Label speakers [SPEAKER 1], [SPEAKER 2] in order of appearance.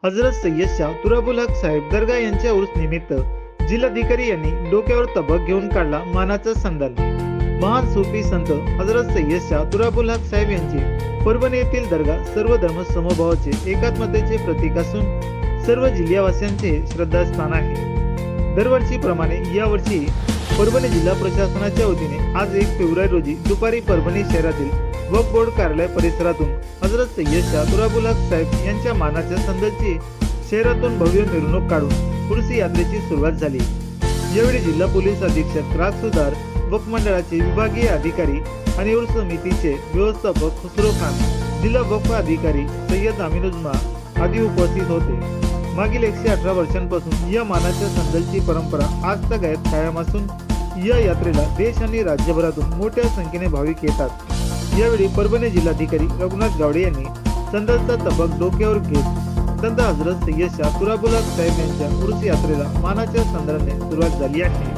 [SPEAKER 1] हजरत सय्यद शाह तुराबुल हक साहेब दर्गा यांच्या उर्स निमित्त जिल्हाधिकारी यांनी डोक्यावर तबक घेऊन काढला मानाचा संदल। महान सूफी संत हजरत सय्यद शाह तुराबुल हक साहेब यांचे परभणी येथील दर्गा सर्व धर्म समभावाचे एकात्मतेचे प्रतीक असून सर्व जिल्ह्यावासियांचे श्रद्धास्थान आहे। दरवर्षीप्रमाणे यावर्षी परभणी जिल्हा प्रशासनाच्या वतीने आज 1 फेब्रुवारी रोजी दुपारी परभणी शहरातील वक्फ बोर्ड कार्यालय परिसरातून हजरत सय्यद शाह तुराबुल हक साहेब यांच्या मानाच्या संदलची शहरातून भव्य मिरवणूक काढून उर्स यात्रेची सुरुवात झाली। यावेळी जिल्हा पोलीस अधीक्षक राज सुधार, वक्फ मंडळाचे विभागीय अधिकारी आणि उर्स समितीचे व्यवस्थापक खुसरो खान, जिल्हा वक्फ अधिकारी सय्यद अमीनुज्मा आदी उपस्थित होते। मागील 118 वर्षांपासून या मानाच्या संदलची परंपरा आजतागायत कायम असून या यात्रेला देश आणि राज्यभरातून मोठ्या संख्येने भाविक येतात। यावेळी परभणी जिल्हाधिकारी रघुनाथ गावडे यांनी संदलचा तबक डोक्यावर घेत संत हजरत सय्यद शाह तुराबुल हक साहेब यांच्या उर्स यात्रेला मानाच्या संदलाने सुरुवात झाली आहे।